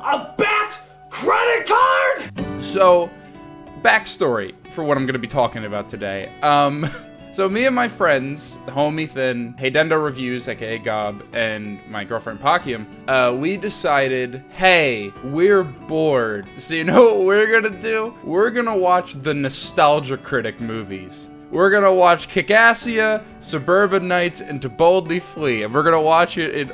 a Bat credit card? So, backstory for what I'm going to be talking about today. So me and my friends, homie Thin, Heydendo Reviews, aka Gob, and my girlfriend Pakium, we decided, hey, we're bored. So you know what we're gonna do? We're gonna watch the Nostalgia Critic movies. We're gonna watch Kick-Assia, Suburban Nights, and To Boldly Flee. And we're gonna watch it in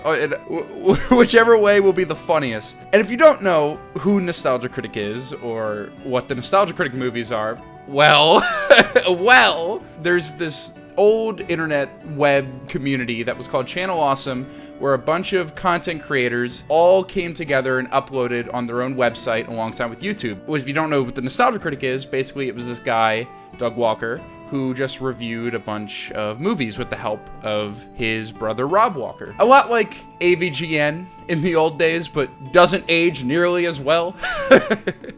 whichever way will be the funniest. And if you don't know who Nostalgia Critic is, or what the Nostalgia Critic movies are, well, there's this old internet web community that was called Channel Awesome, where a bunch of content creators all came together and uploaded on their own website alongside with YouTube. Which, if you don't know what the Nostalgia Critic is, basically it was this guy, Doug Walker, who just reviewed a bunch of movies with the help of his brother Rob Walker. A lot like AVGN in the old days, but doesn't age nearly as well.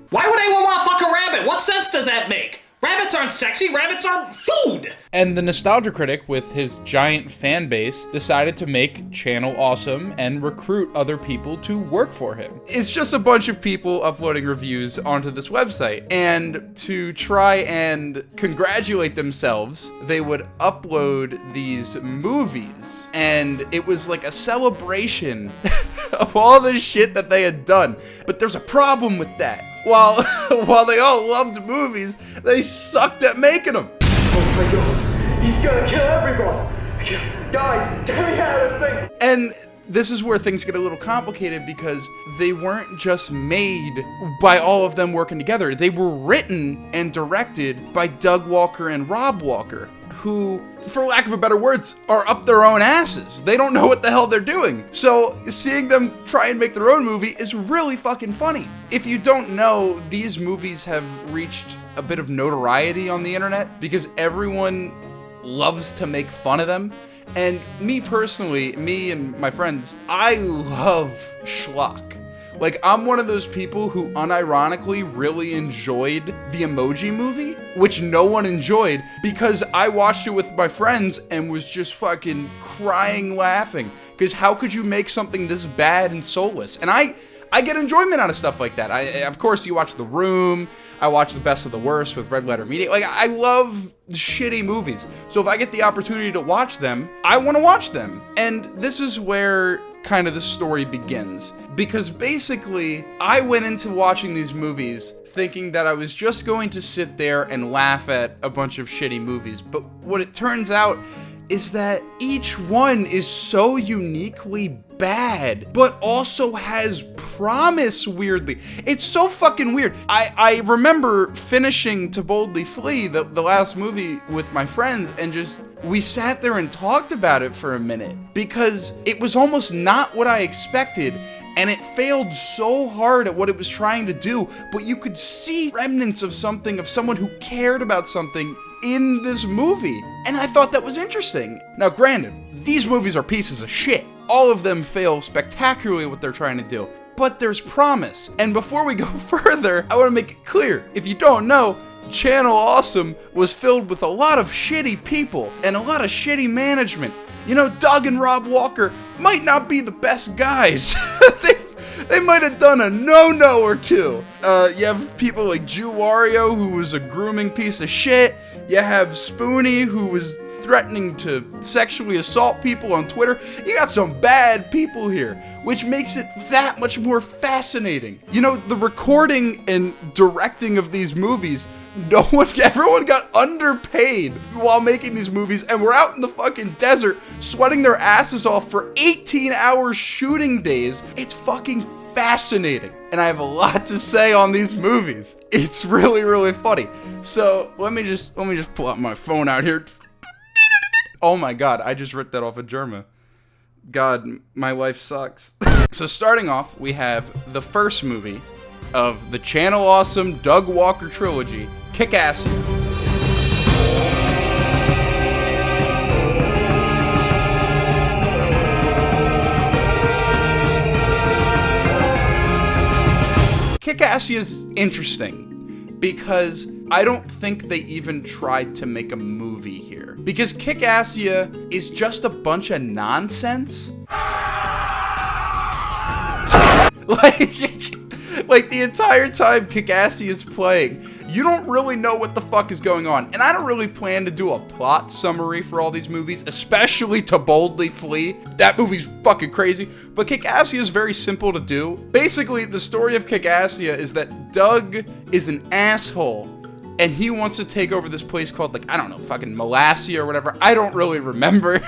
Why would anyone want to fuck a rabbit? What sense does that make? Rabbits aren't sexy, rabbits are food! And the Nostalgia Critic, with his giant fan base, decided to make Channel Awesome and recruit other people to work for him. It's just a bunch of people uploading reviews onto this website. And to try and congratulate themselves, they would upload these movies. And it was like a celebration of all the shit that they had done. But there's a problem with that. While they all loved movies, they sucked at making them. Oh my god, he's gonna kill everyone! Guys, get me out of this thing! And this is where things get a little complicated, because they weren't just made by all of them working together. They were written and directed by Doug Walker and Rob Walker, who, for lack of better words, are up their own asses. They don't know what the hell they're doing. So seeing them try and make their own movie is really fucking funny. If you don't know, these movies have reached a bit of notoriety on the internet because everyone loves to make fun of them. And me personally, me and my friends, I love schlock. Like, I'm one of those people who unironically really enjoyed the Emoji Movie, which no one enjoyed, because I watched it with my friends and was just fucking crying laughing. Because how could you make something this bad and soulless? And I get enjoyment out of stuff like that. Of course, you watch The Room, I watch The Best of the Worst with Red Letter Media. Like, I love shitty movies. So if I get the opportunity to watch them, I want to watch them. And this is where kind of the story begins. Because basically, I went into watching these movies thinking that I was just going to sit there and laugh at a bunch of shitty movies. But what it turns out is that each one is so uniquely bad, but also has promise, weirdly. It's so fucking weird. I remember finishing To Boldly Flee, the last movie, with my friends, and just, we sat there and talked about it for a minute, because it was almost not what I expected, and it failed so hard at what it was trying to do, but you could see remnants of something, of someone who cared about something in this movie, and I thought that was interesting. Now, granted, these movies are pieces of shit. All of them fail spectacularly at what they're trying to do, but there's promise. And before we go further, I want to make it clear, if you don't know, Channel Awesome was filled with a lot of shitty people and a lot of shitty management. You know, Doug and Rob Walker might not be the best guys. They might have done a no-no or two. You have people like Jew Wario, who was a grooming piece of shit. You have Spoonie, who was threatening to sexually assault people on Twitter. You got some bad people here, which makes it that much more fascinating. You know, the recording and directing of these movies, everyone got underpaid while making these movies, and we're out in the fucking desert sweating their asses off for 18-hour shooting days. It's fucking fascinating, and I have a lot to say on these movies. It's really, really funny. So let me just pull out my phone out here. Oh my god, I just ripped that off of Germa. God, my life sucks. So starting off, we have the first movie of the Channel Awesome Doug Walker trilogy, Kick-Assia. Kick-Assia is interesting because I don't think they even tried to make a movie here. Because Kick-Assia is just a bunch of nonsense. Like, Like, the entire time Kick-Assy is playing, you don't really know what the fuck is going on. And I don't really plan to do a plot summary for all these movies, especially To Boldly Flee. That movie's fucking crazy. But Kick-Assy is very simple to do. Basically, the story of Kick-Assy is that Doug is an asshole, and he wants to take over this place called, like, I don't know, fucking Molassia or whatever. I don't really remember.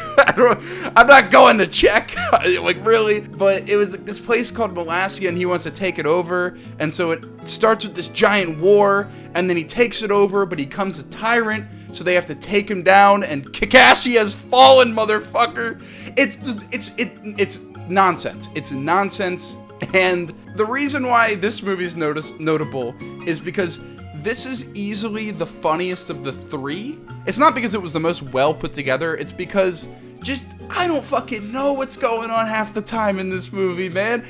I'm not going to check, like, really. But it was this place called Molassia, and he wants to take it over. And so it starts with this giant war, and then he takes it over, but he becomes a tyrant, so they have to take him down, and Kick-Assy has fallen, motherfucker. It's nonsense. It's nonsense. And the reason why this movie is notable is because this is easily the funniest of the three. It's not because it was the most well put together, it's because I don't fucking know what's going on half the time in this movie, man.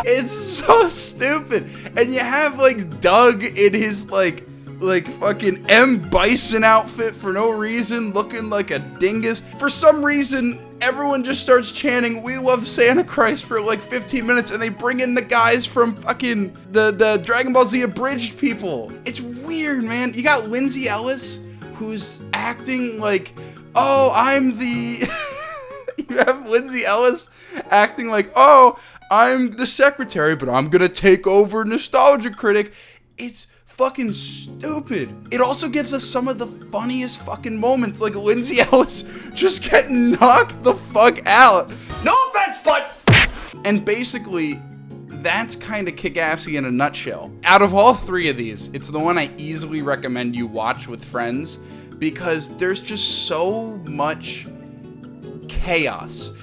It's so stupid. And you have, like, Doug in his, like fucking M. Bison outfit for no reason, looking like a dingus. For some reason, everyone just starts chanting, "We love Santa Christ" for like 15 minutes, and they bring in the guys from fucking the Dragon Ball Z abridged people. It's weird, man. You got Lindsay Ellis, who's acting like, oh, I'm the... You have Lindsay Ellis acting like, oh, I'm the secretary, but I'm gonna take over Nostalgia Critic. It's fucking stupid. It also gives us some of the funniest fucking moments, like Lindsay Ellis just getting knocked the fuck out. No offense, but... And basically, that's kind of Kick-Assy in a nutshell. Out of all three of these, it's the one I easily recommend you watch with friends, because there's just so much chaos.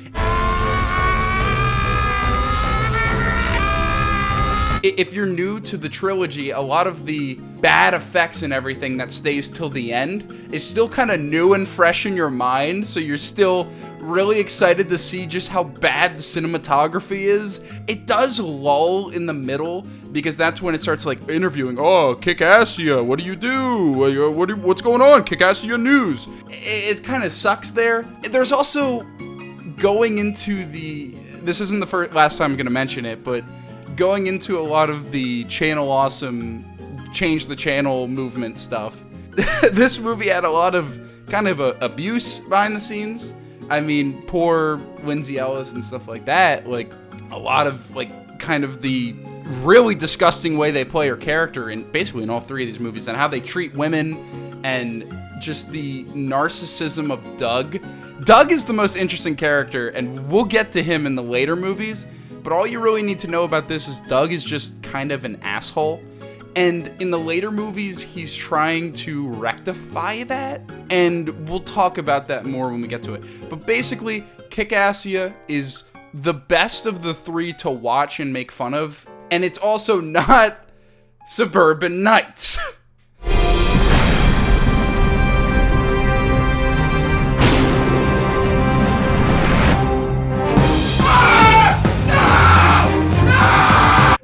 If you're new to the trilogy, a lot of the bad effects and everything that stays till the end is still kind of new and fresh in your mind, so you're still really excited to see just how bad the cinematography is. It does lull in the middle, because that's when it starts, like, interviewing, oh, Kick-Assy, what do you do? What's going on? Kick-Assy news. It kind of sucks there. There's also going into this isn't the last time I'm going to mention it, but going into a lot of the Channel Awesome, change the channel movement stuff. This movie had a lot of kind of abuse behind the scenes. I mean, poor Lindsay Ellis and stuff like that. Like, a lot of, like, kind of the really disgusting way they play her character in basically in all three of these movies, and how they treat women, and just the narcissism of Doug. Doug is the most interesting character, and we'll get to him in the later movies. But all you really need to know about this is Doug is just kind of an asshole. And in the later movies, he's trying to rectify that. And we'll talk about that more when we get to it. But basically, Kick-Assy is the best of the three to watch and make fun of. And it's also not Suburban Nights.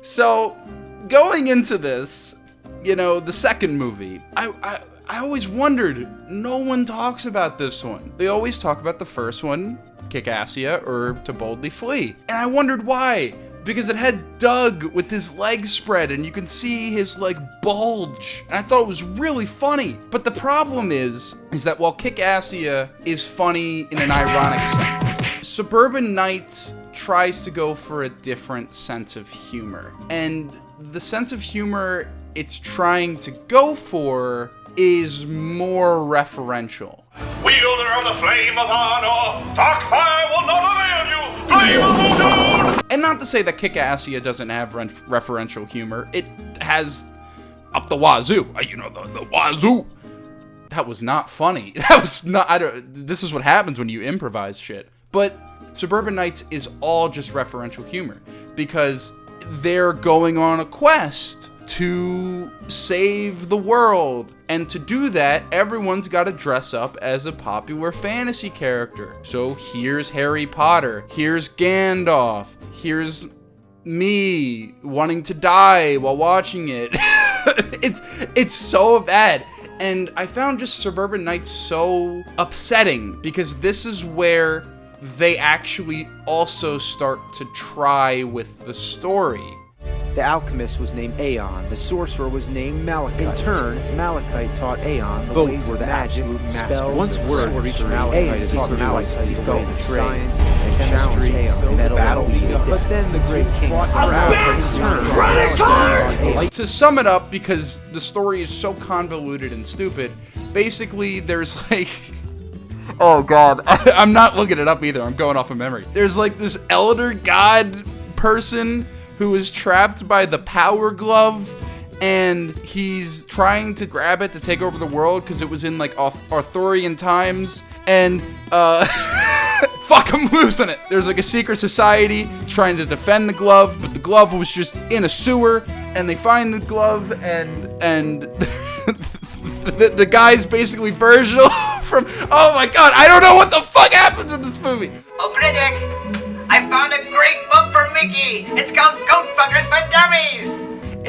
So, going into this, you know, the second movie, I always wondered, no one talks about this one. They always talk about the first one, Kick-Assy, or To Boldly Flee. And I wondered why. Because it had Doug with his legs spread, and you can see his, like, bulge. And I thought it was really funny. But the problem is that while Kick-Assy is funny in an ironic sense, Suburban Nights tries to go for a different sense of humor. And the sense of humor it's trying to go for is more referential. Wielder of the flame of honor, dark fire will not avail you, flame of Voodoo! And not to say that Kick-Assy doesn't have referential humor. It has up the wazoo. You know, the wazoo. That was not funny. That was not, this is what happens when you improvise shit. But Suburban Nights is all just referential humor, because they're going on a quest to save the world. And to do that, everyone's got to dress up as a popular fantasy character. So here's Harry Potter, here's Gandalf, here's me wanting to die while watching it. It's so bad. And I found just Suburban Nights so upsetting, because this is where they actually also start to try with the story. The alchemist was named Aeon. The sorcerer was named Malachite. In turn, Malachite taught Aeon the ways of magic, spells, once word reached Malachite, he taught Malachite the ways of science and challenged Aeon in battle. But then the great king To sum it up, because the story is so convoluted and stupid, basically there's like... Oh god, I'm not looking it up either, I'm going off of memory. There's like this elder god person who is trapped by the power glove, and he's trying to grab it to take over the world because it was in like Arthurian times, and fuck, I'm losing it. There's like a secret society trying to defend the glove, but the glove was just in a sewer, and they find the glove, and the guy's basically Virgil from, oh my god, I don't know what the fuck happens in this movie. Oh, critic, I found a great book for Mickey. It's called Goat Fuckers for Dummies.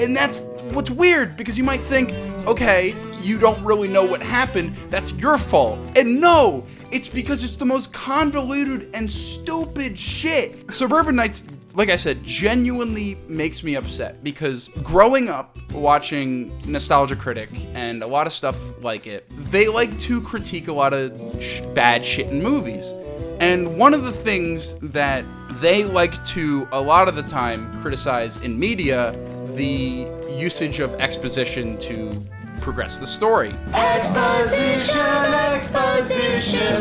And that's what's weird, because you might think, okay, you don't really know what happened, that's your fault. And no, it's because it's the most convoluted and stupid shit. Suburban Nights, like I said, genuinely makes me upset, because growing up watching Nostalgia Critic and a lot of stuff like it, they like to critique a lot of bad shit in movies. And one of the things that they like to, a lot of the time, criticize in media, the usage of exposition to progress the story. Exposition,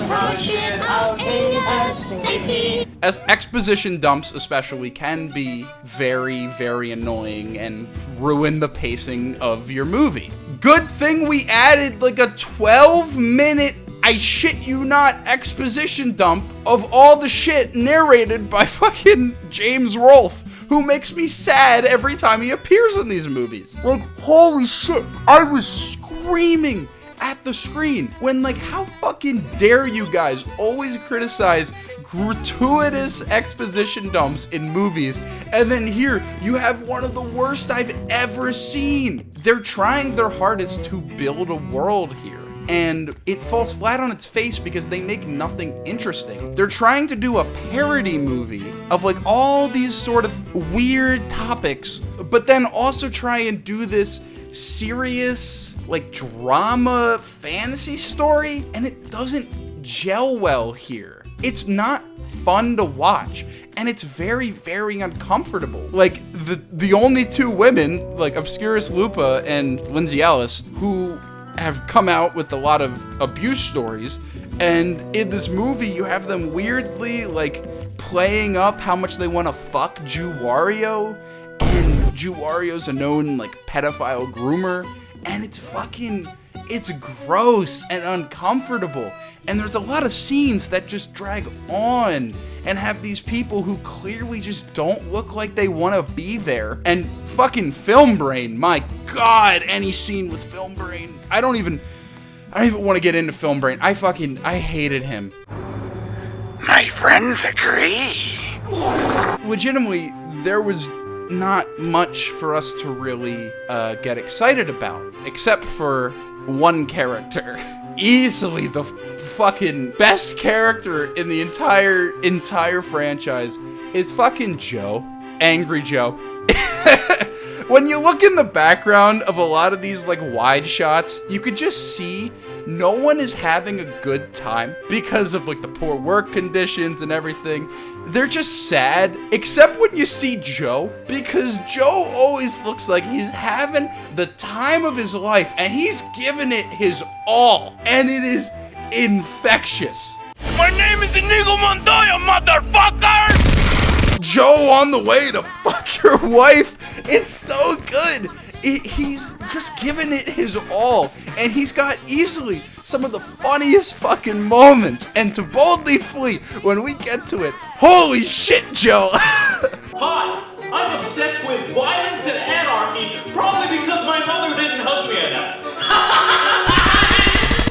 rush it out ASAP. As exposition dumps especially can be very, very annoying and ruin the pacing of your movie. Good thing we added like a 12-minute, I shit you not, exposition dump of all the shit narrated by fucking James Rolfe, who makes me sad every time he appears in these movies. Like, holy shit, I was screaming at the screen when, like, how fucking dare you guys always criticize gratuitous exposition dumps in movies, and then here you have one of the worst I've ever seen. They're trying their hardest to build a world here, and it falls flat on its face because they make nothing interesting. They're trying to do a parody movie of like all these sort of weird topics, but then also try and do this serious like drama fantasy story, and it doesn't gel well here. It's not fun to watch, and it's very, very uncomfortable. Like, the only two women, like Obscurus Lupa and Lindsay Ellis, who have come out with a lot of abuse stories, and in this movie you have them weirdly like playing up how much they want to fuck Jew Wario, and Jew Wario's a known like pedophile groomer, and it's gross and uncomfortable, and there's a lot of scenes that just drag on and have these people who clearly just don't look like they want to be there. And fucking Film Brain, my god, any scene with Film Brain, I don't even want to get into Film Brain. I hated him. My friends agree. Legitimately, there was not much for us to really get excited about, except for one character. Easily the fucking best character in the entire franchise is fucking Joe. Angry Joe. When you look in the background of a lot of these like wide shots, you could just see no one is having a good time because of like the poor work conditions and everything. They're just sad, except when you see Joe, because Joe always looks like he's having the time of his life, and he's giving it his all, and it is infectious. My name is Inigo Montoya, motherfucker! Joe on the way to fuck your wife, it's so good. He's just giving it his all, and he's got easily some of the funniest fucking moments. And to boldly flee when we get to it, holy shit, Joe. Hi, I'm obsessed with violence and anarchy, probably because my mother didn't hug me enough.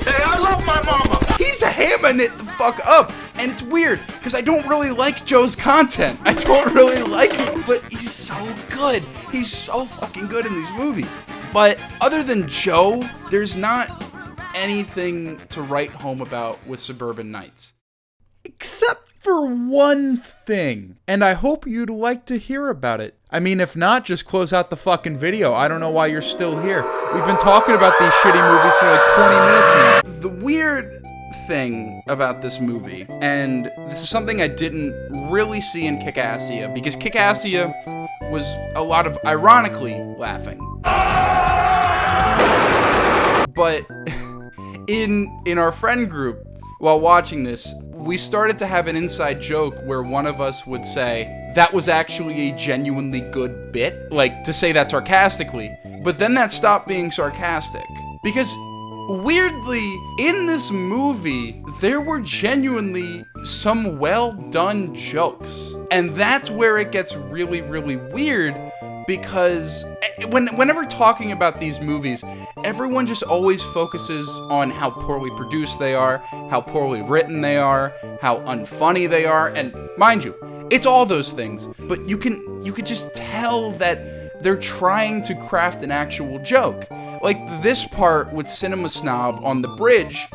Hey, I love my mama! He's hamming it the fuck up. And it's weird, because I don't really like Joe's content. I don't really like him, but he's so good. He's so fucking good in these movies. But other than Joe, there's not anything to write home about with Suburban Nights. Except for one thing, and I hope you'd like to hear about it. I mean, if not, just close out the fucking video. I don't know why you're still here. We've been talking about these shitty movies for like 20 minutes now. The weird thing about this movie, and this is something I didn't really see in Kick-Assia, because Kick-Assia was a lot of ironically laughing. But in our friend group, while watching this, we started to have an inside joke where one of us would say, that was actually a genuinely good bit, like to say that sarcastically. But then that stopped being sarcastic. Because weirdly, in this movie, there were genuinely some well done jokes. And that's where it gets really, really weird, because whenever talking about these movies, everyone just always focuses on how poorly produced they are, how poorly written they are, how unfunny they are, and mind you, it's all those things, but you could just tell that they're trying to craft an actual joke. Like this part with Cinema Snob on the bridge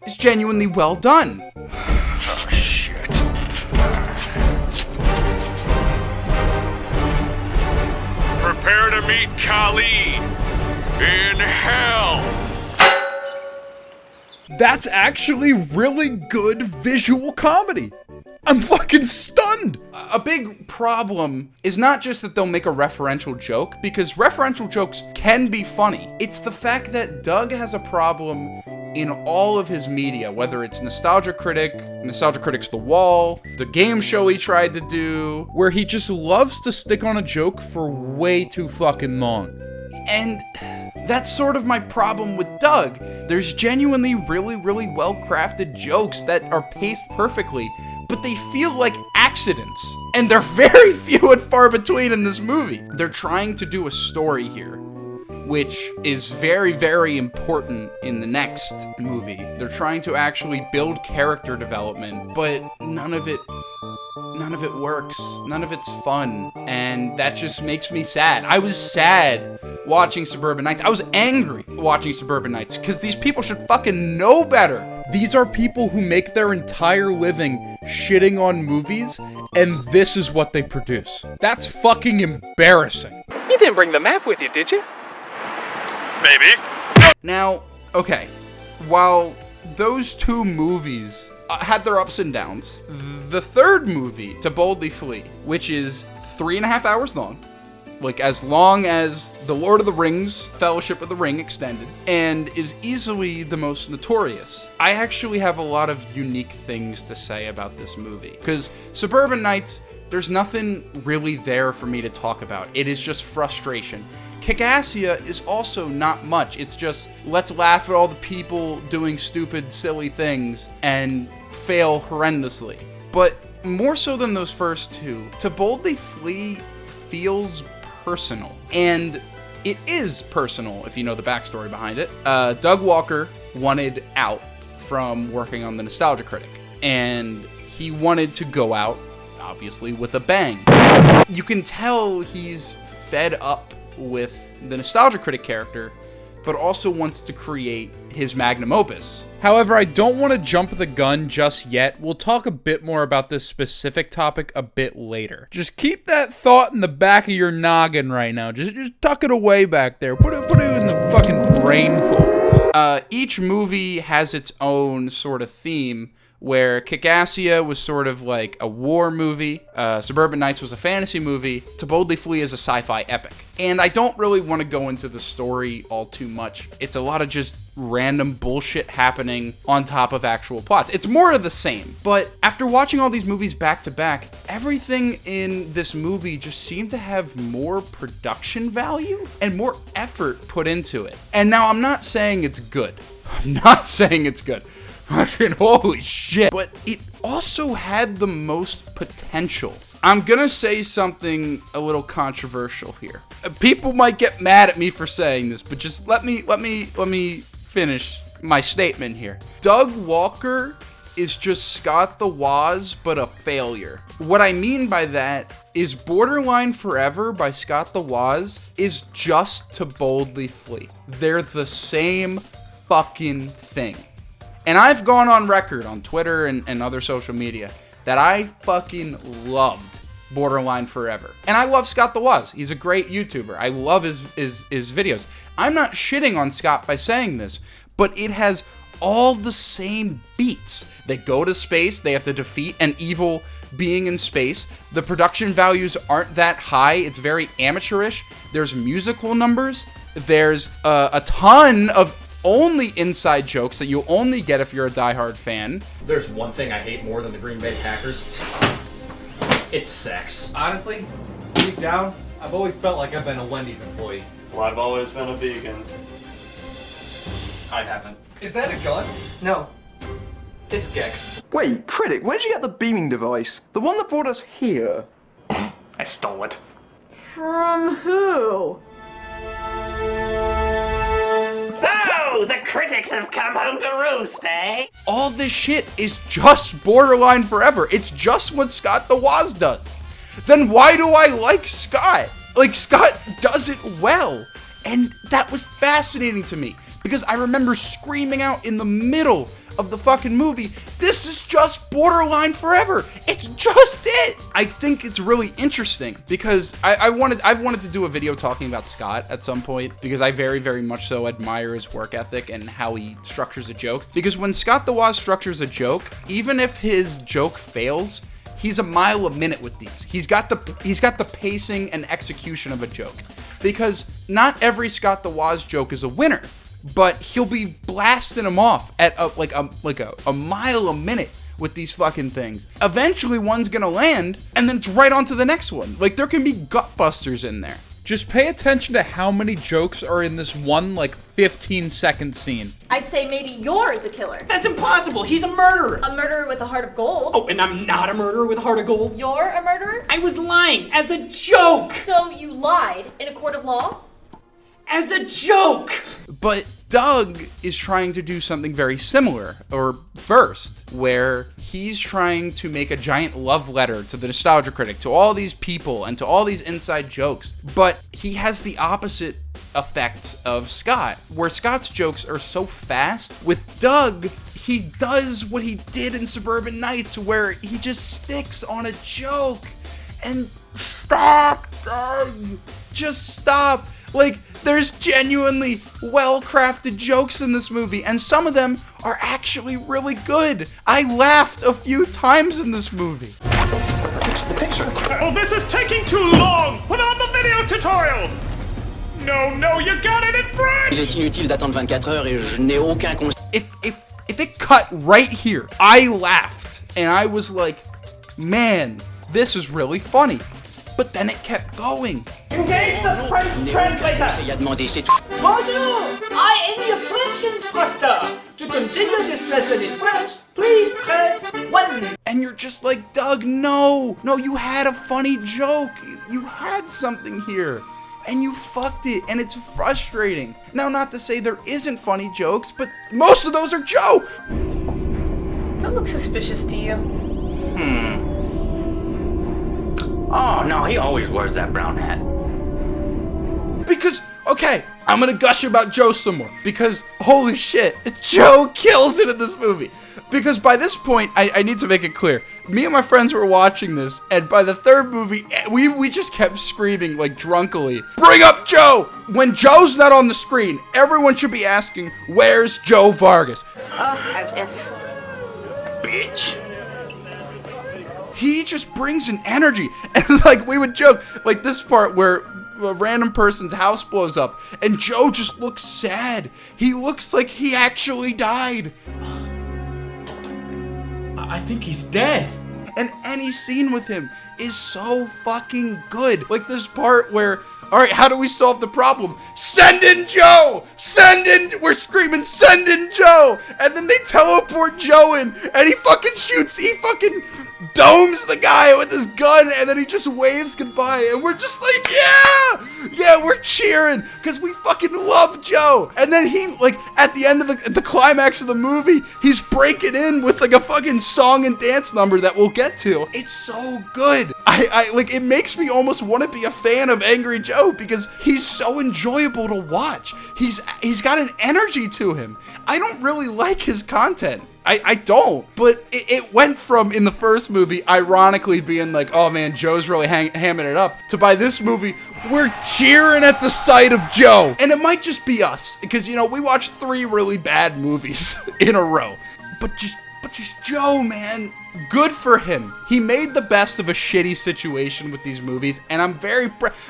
is genuinely well done. Oh, shit. Prepare to meet Kali in hell. That's actually really good visual comedy. I'm fucking stunned. A big problem is not just that they'll make a referential joke, because referential jokes can be funny. It's the fact that Doug has a problem in all of his media, whether it's Nostalgia Critic's The Wall, the game show he tried to do, where he just loves to stick on a joke for way too fucking long. And that's sort of my problem with Doug. There's genuinely really, really well-crafted jokes that are paced perfectly, but they feel like accidents. And they're very few and far between in this movie. They're trying to do a story here, which is very, very important in the next movie. They're trying to actually build character development, but none of it works. None of it's fun, and that just makes me sad. I was sad watching Suburban Nights. I was angry watching Suburban Nights, because these people should fucking know better. These are people who make their entire living shitting on movies, and this is what they produce. That's fucking embarrassing. You didn't bring the map with you, did you? Maybe. Now, okay, while those two movies had their ups and downs, the third movie, To Boldly Flee, which is 3.5 hours long, like as long as The Lord of the Rings, Fellowship of the Ring extended, and is easily the most notorious. I actually have a lot of unique things to say about this movie, because Suburban Nights, there's nothing really there for me to talk about. It is just frustration. Kick-Assia is also not much. It's just, let's laugh at all the people doing stupid, silly things and fail horrendously. But more so than those first two, To Boldly Flee feels personal. And it is personal if you know the backstory behind it. Doug Walker wanted out from working on the Nostalgia Critic, and he wanted to go out, obviously, with a bang. You can tell he's fed up with the Nostalgia Critic character, but also wants to create his magnum opus. However, I don't want to jump the gun just yet. We'll talk a bit more about this specific topic a bit later. Just keep that thought in the back of your noggin right now. Just tuck it away back there. Put it in the fucking brain folds. Each movie has its own sort of theme, where Kick-Assia was sort of like a war movie, Suburban Nights was a fantasy movie, To Boldly Flee is a sci-fi epic. And I don't really want to go into the story all too much. It's a lot of just random bullshit happening on top of actual plots. It's more of the same. But after watching all these movies back to back, everything in this movie just seemed to have more production value and more effort put into it. And now I'm not saying it's good. I'm not saying it's good. Fucking holy shit. But it also had the most potential. I'm gonna say something a little controversial here. People might get mad at me for saying this, but just let me finish my statement here. Doug Walker is just Scott the Woz, but a failure. What I mean by that is Borderline Forever by Scott the Woz is just To Boldly Flee. They're the same fucking thing. And I've gone on record on Twitter and other social media that I fucking loved Borderline Forever. And I love Scott the Woz. He's a great YouTuber. I love his videos. I'm not shitting on Scott by saying this, but it has all the same beats. They go to space, they have to defeat an evil being in space. The production values aren't that high. It's very amateurish. There's musical numbers. There's a ton of only inside jokes that you'll only get if you're a diehard fan. There's one thing I hate more than the Green Bay Packers. It's sex. Honestly, deep down, I've always felt like I've been a Wendy's employee. Well, I've always been a vegan. I haven't. Is that a gun? No. It's Gex. Wait, Critic, where'd you get the beaming device? The one that brought us here? I stole it. From who? So, the critics have come home to roost, eh? All this shit is just Borderline Forever. It's just what Scott the Woz does. Then why do I like Scott? Like, Scott does it well. And that was fascinating to me, because I remember screaming out in the middle of the fucking movie, this is just Borderline Forever. It's just it. I think it's really interesting because I've wanted to do a video talking about Scott at some point, because I very, very much so admire his work ethic and how he structures a joke. Because when Scott the Woz structures a joke, even if his joke fails, he's a mile a minute with these. He's got the pacing and execution of a joke. Because not every Scott the Woz joke is a winner, but he'll be blasting them off at a mile a minute with these fucking things. Eventually one's gonna land, and then it's right on to the next one. Like, there can be gut busters in there. Just pay attention to how many jokes are in this one, 15-second scene. I'd say maybe you're the killer. That's impossible. He's a murderer. A murderer with a heart of gold. Oh, and I'm not a murderer with a heart of gold. You're a murderer? I was lying as a joke. So you lied in a court of law? As a joke. But Doug is trying to do something very similar, or first, where he's trying to make a giant love letter to the Nostalgia Critic, to all these people, and to all these inside jokes. But he has the opposite effect of Scott, where Scott's jokes are so fast. With Doug, he does what he did in Suburban Nights, where he just sticks on a joke. And stop, Doug! Just stop! There's genuinely well-crafted jokes in this movie, and some of them are actually really good. I laughed a few times in this movie. The picture. Oh, this is taking too long! Put on the video tutorial! No, you got it in French! Il est inutile d'attendre 24 heures et je n'ai aucun conseil. If it cut right here, I laughed, and I was like, man, this is really funny. But then it kept going. Engage the French translator! Bonjour! I am your French instructor! To continue this lesson in French, please press 1. And you're just like, Doug, no, you had a funny joke. You had something here. And you fucked it, and it's frustrating. Now, not to say there isn't funny jokes, but most of those are Joe! That looks suspicious to you. Oh, no, he always wears that brown hat. Because, okay, I'm gonna gush about Joe some more. Because, holy shit, Joe kills it in this movie. Because by this point, I need to make it clear. Me and my friends were watching this, and by the third movie, we just kept screaming, drunkily, bring up Joe! When Joe's not on the screen, everyone should be asking, where's Joe Vargas? Oh, as if. Bitch. He just brings an energy. And we would joke, this part where a random person's house blows up and Joe just looks sad. He looks like he actually died. I think he's dead. And any scene with him is so fucking good. This part where, all right, how do we solve the problem? Send in Joe! We're screaming, send in Joe! And then they teleport Joe in, and he fucking domes the guy with his gun, and then he just waves goodbye, and we're just like, yeah, we're cheering, because we fucking love Joe. And then he, at the end of the climax of the movie, he's breaking in with, a fucking song and dance number that we'll get to. It's so good. It makes me almost want to be a fan of Angry Joe, because he's so enjoyable to watch. He's got an energy to him. I don't really like his content. I don't. But it went from, in the first movie, ironically being like, oh man, Joe's really hamming it up, to by this movie, we're cheering at the sight of Joe. And it might just be us, because, you know, we watched 3 really bad movies in a row. But just Joe, man. Good for him. He made the best of a shitty situation with these movies, and I'm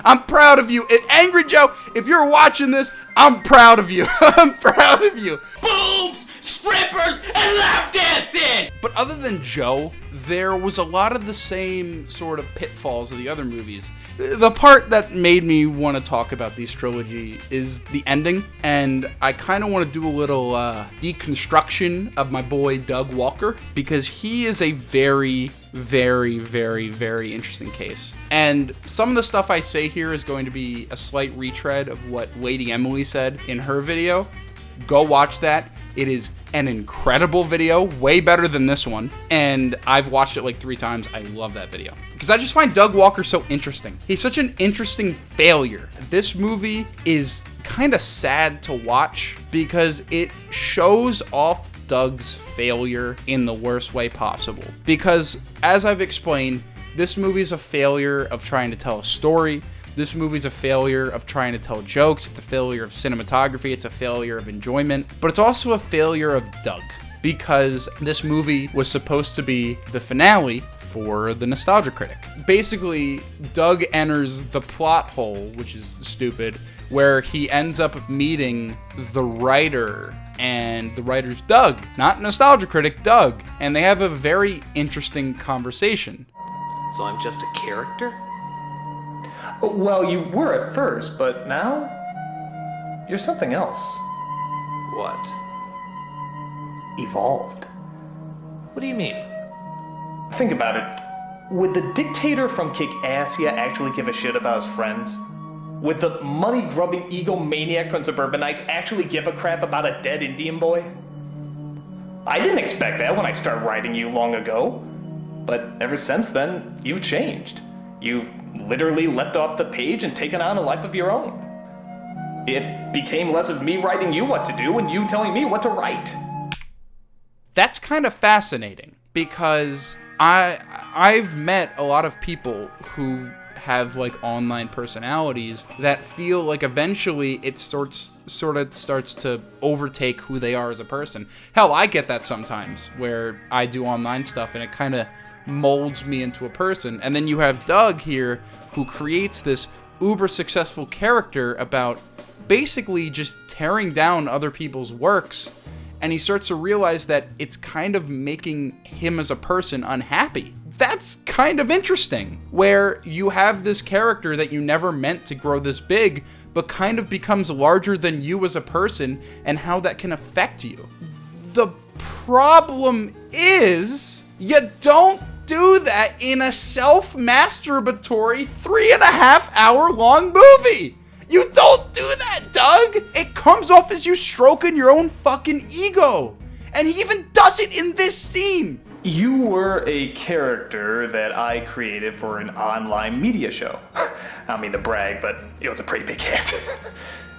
I'm proud of you. Angry Joe, if you're watching this, I'm proud of you. I'm proud of you. Boobs, strippers, and lap dances! But other than Joe, there was a lot of the same sort of pitfalls of the other movies. The part that made me want to talk about this trilogy is the ending, and I kind of want to do a little deconstruction of my boy Doug Walker, because he is a very, very, very, very interesting case. And some of the stuff I say here is going to be a slight retread of what Lady Emily said in her video. Go watch that. It is an incredible video, way better than this one, and I've watched it like 3 times. I love that video because I just find Doug Walker so interesting. He's such an interesting failure. This movie is kind of sad to watch because it shows off Doug's failure in the worst way possible. Because, as I've explained, this movie is a failure of trying to tell a story. This movie's a failure of trying to tell jokes. It's a failure of cinematography. It's a failure of enjoyment. But it's also a failure of Doug, because this movie was supposed to be the finale for the Nostalgia Critic. Basically, Doug enters the plot hole, which is stupid, where he ends up meeting the writer, and the writer's Doug, not Nostalgia Critic, Doug. And they have a very interesting conversation. So I'm just a character? Well, you were at first, but now you're something else. What? Evolved. What do you mean? Think about it. Would the dictator from Kick-Assia actually give a shit about his friends? Would the money-grubbing egomaniac from Suburbanites actually give a crap about a dead Indian boy? I didn't expect that when I started writing you long ago. But ever since then, you've changed. You've literally leapt off the page and taken on a life of your own. It became less of me writing you what to do and you telling me what to write. That's kind of fascinating, because I've met a lot of people who have like online personalities that feel like eventually it sort of starts to overtake who they are as a person. Hell, I get that sometimes where I do online stuff and it kind of molds me into a person. And then you have Doug here who creates this uber successful character about basically just tearing down other people's works, and he starts to realize that it's kind of making him as a person unhappy. That's kind of interesting, where you have this character that you never meant to grow this big, but kind of becomes larger than you as a person, and how that can affect you. The problem is, you don't do that in a self-masturbatory 3.5 hour long movie. You don't do that, Doug. It comes off as you stroking your own fucking ego. And he even does it in this scene. You were a character that I created for an online media show. I don't mean to brag, but it was a pretty big hit.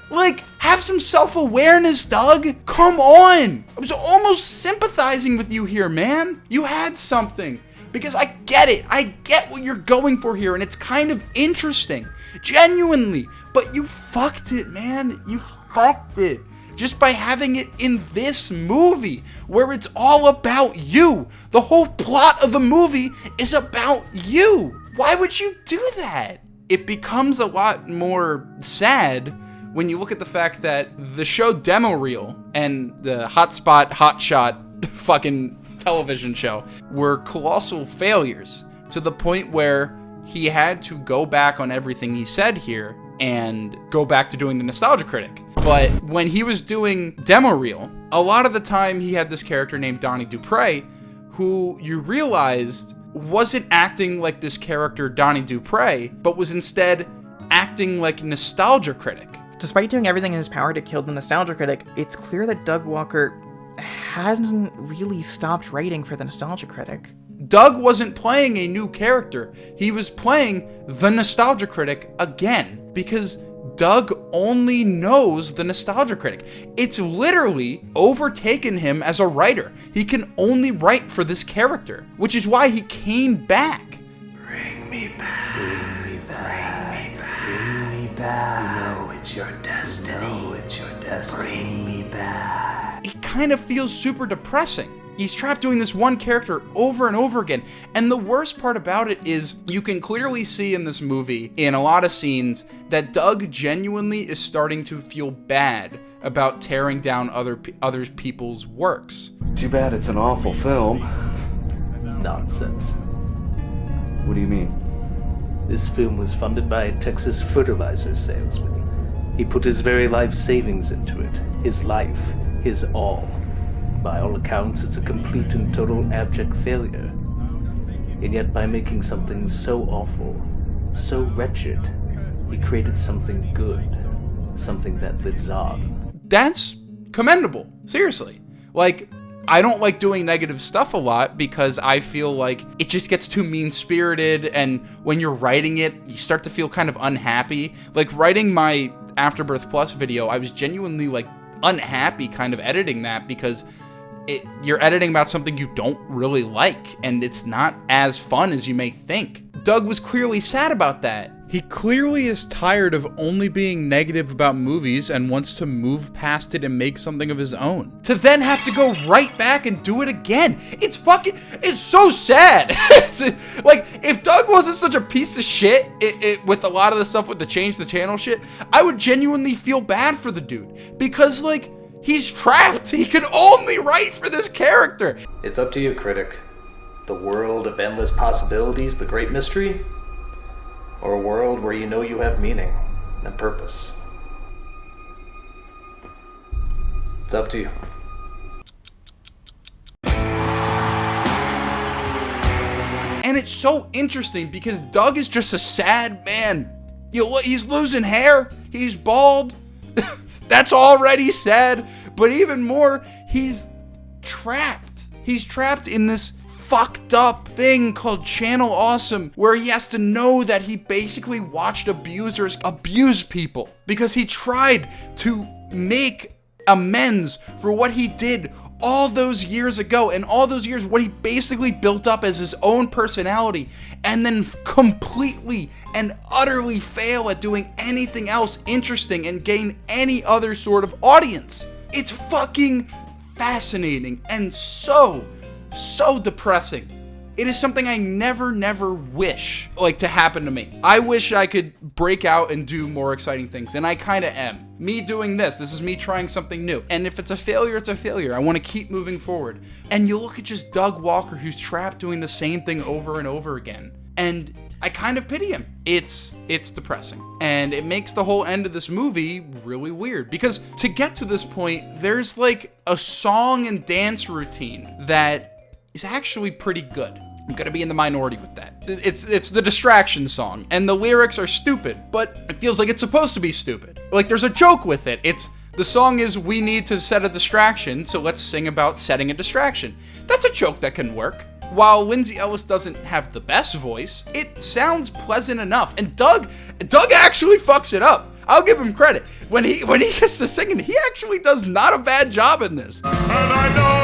Like, have some self-awareness, Doug. Come on. I was almost sympathizing with you here, man. You had something. Because I get it. I get what you're going for here, and it's kind of interesting. Genuinely. But you fucked it, man. You fucked it. Just by having it in this movie, where it's all about you. The whole plot of the movie is about you. Why would you do that? It becomes a lot more sad when you look at the fact that the show Demo Reel and the Hotshot fucking television show were colossal failures, to the point where he had to go back on everything he said here and go back to doing the Nostalgia Critic. But when he was doing Demo Reel, a lot of the time he had this character named Donnie Dupre, who you realized wasn't acting like this character Donnie Dupre, but was instead acting like Nostalgia Critic. Despite doing everything in his power to kill the Nostalgia Critic, it's clear that Doug Walker hasn't really stopped writing for the Nostalgia Critic. Doug wasn't playing a new character. He was playing the Nostalgia Critic again, because Doug only knows the Nostalgia Critic. It's literally overtaken him as a writer. He can only write for this character, which is why he came back. Bring me back. Bring me back. Bring me back. Bring me back. No, it's your destiny. No, it's your destiny. Bring me back. It kind of feels super depressing. He's trapped doing this one character over and over again. And the worst part about it is you can clearly see in this movie, in a lot of scenes, that Doug genuinely is starting to feel bad about tearing down other people's works. Too bad it's an awful film. Nonsense. What do you mean? This film was funded by a Texas fertilizer salesman. He put his very life savings into it. His life, his all. By all accounts, it's a complete and total abject failure. And yet by making something so awful, so wretched, he created something good. Something that lives on. That's commendable. Seriously. Like, I don't like doing negative stuff a lot because I feel like it just gets too mean-spirited, and when you're writing it, you start to feel kind of unhappy. Like, writing my Afterbirth Plus video, I was genuinely, like, unhappy kind of editing that because you're editing about something you don't really like, and it's not as fun as you may think. Doug was clearly sad about that. He clearly is tired of only being negative about movies and wants to move past it and make something of his own. To then have to go right back and do it again. It's so sad. Like, if Doug wasn't such a piece of shit with a lot of the stuff with the change the channel shit, I would genuinely feel bad for the dude. Because, like, he's trapped. He can only write for this character. It's up to you, critic. The world of endless possibilities, the great mystery? Or a world where you know you have meaning and purpose? It's up to you. And it's so interesting because Doug is just a sad man. He's losing hair. He's bald. That's already sad. But even more, he's trapped. He's trapped in this fucked up thing called Channel Awesome, where he has to know that he basically watched abusers abuse people because he tried to make amends for what he did all those years ago, and all those years what he basically built up as his own personality, and then completely and utterly fail at doing anything else interesting and gain any other sort of audience. It's fucking fascinating and so depressing. It is something I never wish to happen to me. I wish I could break out and do more exciting things, and I kind of am. Me doing this is me trying something new. And if it's a failure, it's a failure. I want to keep moving forward. And you look at just Doug Walker, who's trapped doing the same thing over and over again. And I kind of pity him. It's depressing. And it makes the whole end of this movie really weird. Because to get to this point, there's like a song and dance routine that is actually pretty good. I'm gonna be in the minority with that. It's the distraction song, and the lyrics are stupid, but it feels like it's supposed to be stupid. Like, there's a joke with it. The song is, we need to set a distraction, so let's sing about setting a distraction. That's a joke that can work. While Lindsay Ellis doesn't have the best voice, it sounds pleasant enough. And Doug actually fucks it up. I'll give him credit. When he gets to singing, he actually does not a bad job in this. And I know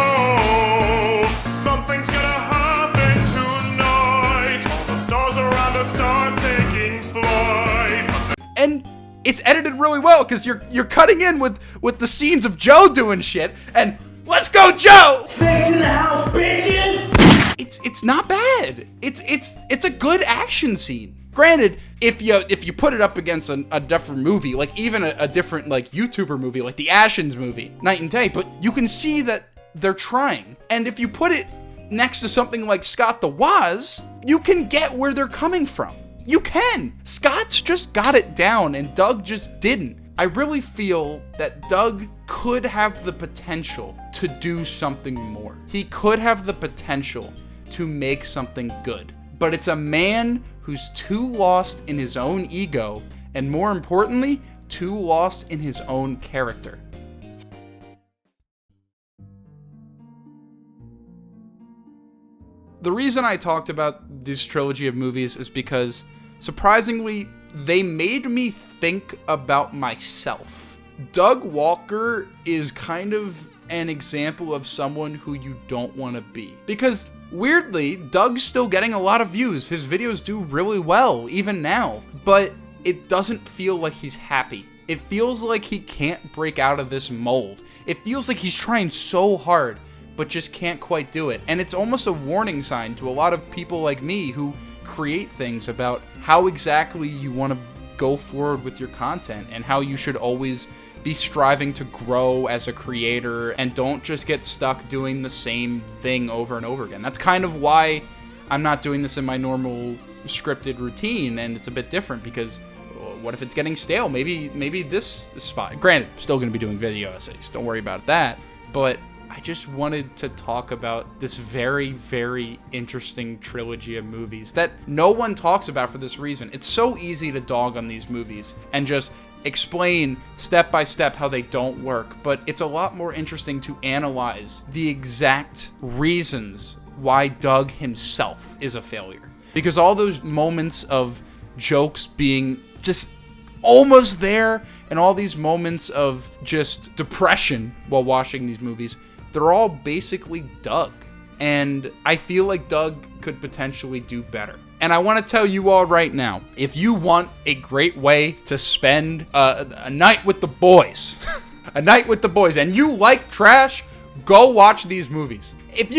something's gonna happen tonight. The stars around us start taking flight. And it's edited really well because you're cutting in with the scenes of Joe doing shit, and let's go, Joe! Snakes in the house, bitches! It's not bad. It's a good action scene. Granted, if you put it up against a different movie, like even a different like YouTuber movie, like the Ashens movie, Night and Day, but you can see that they're trying. And if you put it next to something like Scott the Woz, you can get where they're coming from. You can. Scott's just got it down and Doug just didn't. I really feel that Doug could have the potential to do something more. He could have the potential to make something good. But it's a man who's too lost in his own ego, and more importantly, too lost in his own character. The reason I talked about this trilogy of movies is because, surprisingly, they made me think about myself. Doug Walker is kind of an example of someone who you don't want to be. Because weirdly, Doug's still getting a lot of views. His videos do really well, even now. But it doesn't feel like he's happy. It feels like he can't break out of this mold. It feels like he's trying so hard, but just can't quite do it. And it's almost a warning sign to a lot of people like me who create things about how exactly you want to go forward with your content and how you should always be striving to grow as a creator and don't just get stuck doing the same thing over and over again. That's kind of why I'm not doing this in my normal scripted routine, and it's a bit different because what if it's getting stale? Maybe this spot, granted, still going to be doing video essays, don't worry about that, but I just wanted to talk about this very, very interesting trilogy of movies that no one talks about for this reason. It's so easy to dog on these movies and just explain step by step how they don't work, but it's a lot more interesting to analyze the exact reasons why Doug himself is a failure. Because all those moments of jokes being just almost there and all these moments of just depression while watching these movies, they're all basically Doug. And I feel like Doug could potentially do better. And I want to tell you all right now, if you want a great way to spend a night with the boys, a night with the boys, and you like trash, go watch these movies. If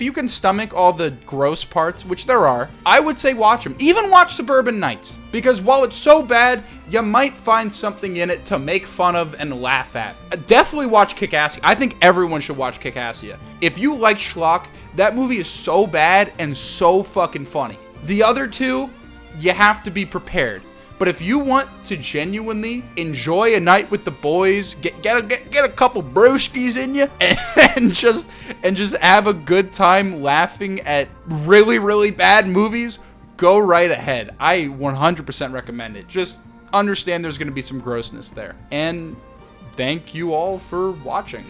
you can stomach all the gross parts, which there are, I would say watch them. Even watch Suburban Nights, because while it's so bad, you might find something in it to make fun of and laugh at. Definitely watch Kick-Assia. I think everyone should watch Kick-Assia. If you like schlock, that movie is so bad and so fucking funny. The other two, you have to be prepared. But if you want to genuinely enjoy a night with the boys, get a couple brewskis in you, and just have a good time laughing at really, really bad movies, go right ahead. I 100% recommend it. Just understand there's going to be some grossness there. And thank you all for watching.